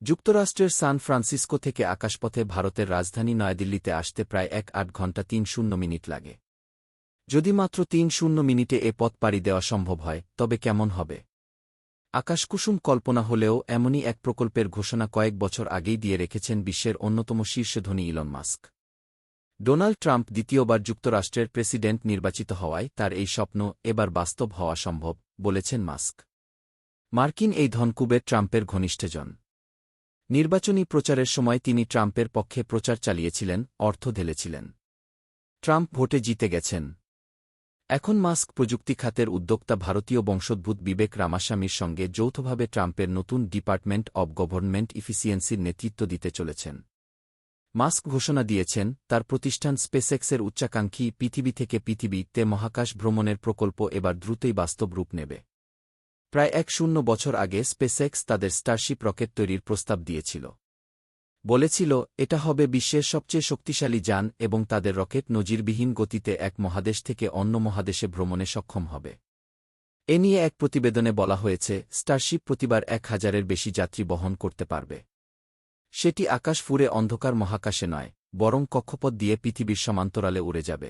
যুক্তরাষ্ট্রের San Francisco থেকে আকাশপথে ভারতের রাজধানী নয়াদিল্লিতে আসতে প্রায় 8 ঘণ্টা 30 মিনিট লাগে। যদি মাত্র 30 মিনিটে এ পথ পাড়ি দেওয়া সম্ভব হয় তবে কেমন হবে? আকাশকুসুম কল্পনা হলেও এমনই এক প্রকল্পের ঘোষণা কয়েক বছর আগেই দিয়ে রেখেছেন বিশ্বের অন্যতম শীর্ষধনী ইলন মাস্ক। ডোনাল্ড ট্রাম্প দ্বিতীয়বার যুক্তরাষ্ট্রের প্রেসিডেন্ট নির্বাচিত হওয়ায় তার এই স্বপ্ন এবার বাস্তব হওয়া সম্ভব, বলেছেন মাস্ক। মার্কিন এই ধনকুবের ট্রাম্পের ঘনিষ্ঠজন। নির্বাচনী প্রচারের সময় তিনি ট্রাম্পের পক্ষে প্রচার চালিয়েছিলেন, অর্থ ঢেলেছিলেন। ট্রাম্প ভোটে জিতে গেছেন। এখন মাস্ক প্রযুক্তি খাতের উদ্যোক্তা ভারতীয় বংশোদ্ভূত বিবেক রামাস্বামীর সঙ্গে যৌথভাবে ট্রাম্পের নতুন ডিপার্টমেন্ট অব গভর্নমেন্ট ইফিসিয়েন্সির নেতৃত্ব দিতে চলেছেন। মাস্ক ঘোষণা দিয়েছেন তার প্রতিষ্ঠান স্পেসএক্সের উচ্চাকাঙ্ক্ষী পৃথিবী থেকে পৃথিবী-তে মহাকাশ ভ্রমণের প্রকল্প এবার দ্রুতই বাস্তব রূপ নেবে। প্রায় 10 বছর আগে স্পেসএক্স তাদের স্টারশিপ রকেট তৈরির প্রস্তাব দিয়েছিল। বলেছিল এটা হবে বিশ্বের সবচেয়ে শক্তিশালী যান এবং তাদের রকেট নজিরবিহীন গতিতে এক মহাদেশ থেকে অন্য মহাদেশে ভ্রমণে সক্ষম হবে। এ নিয়ে এক প্রতিবেদনে বলা হয়েছে স্টারশিপ প্রতিবার 1000-এর বেশি যাত্রী বহন করতে পারবে। সেটি আকাশ ফুঁড়ে অন্ধকার মহাকাশে নয়, বরং কক্ষপথ দিয়ে পৃথিবীর সমান্তরালে উড়ে যাবে।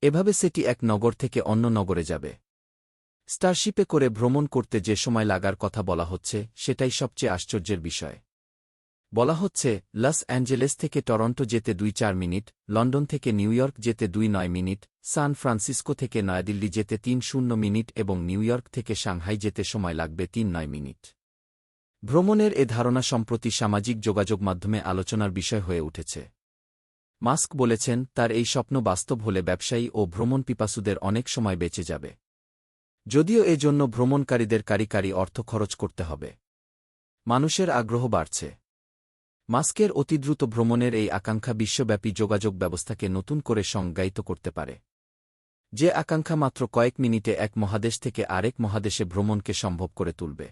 এভাবে সেটি এক নগর থেকে অন্য নগরে যাবে। স্টারশিপে করে ভ্রমণ করতে যে সময় লাগার কথা বলা হচ্ছে সেটাই সবচেয়ে আশ্চর্যের বিষয়। বলা হচ্ছে লস অ্যাঞ্জেলেস থেকে টরন্টো যেতে 2-4 মিনিট, লন্ডন থেকে নিউইয়র্ক যেতে 2-9 মিনিট, সান ফ্রান্সিসকো থেকে নয়াদিল্লি যেতে 3-0 মিনিট এবং নিউইয়র্ক থেকে সাংহাই যেতে সময় লাগবে 3-9 মিনিট। ভ্রমণের এ ধারণা সম্প্রতি সামাজিক যোগাযোগ মাধ্যমে আলোচনার বিষয় হয়ে উঠেছে। মাস্ক বলেছেন তার এই স্বপ্ন বাস্তব হলে ব্যবসায়ী ও ভ্রমণ পিপাসুদের অনেক সময় বেঁচে যাবে। যদিও এ জন্য ভ্রমণকারীদের কারি অর্থ খরচ করতে হবে। মানুষের আগ্রহ বাড়ছে। মাস্কের অতিদ্রুত ভ্রমণের এই আকাঙ্ক্ষা বিশ্বব্যাপী যোগাযোগ ব্যবস্থাকে নতুন করে সংজ্ঞায়িত করতে পারে। যে আকাঙ্ক্ষা মাত্র কয়েক মিনিটে এক মহাদেশ থেকে আরেক মহাদেশে ভ্রমণকে সম্ভব করে তুলবে।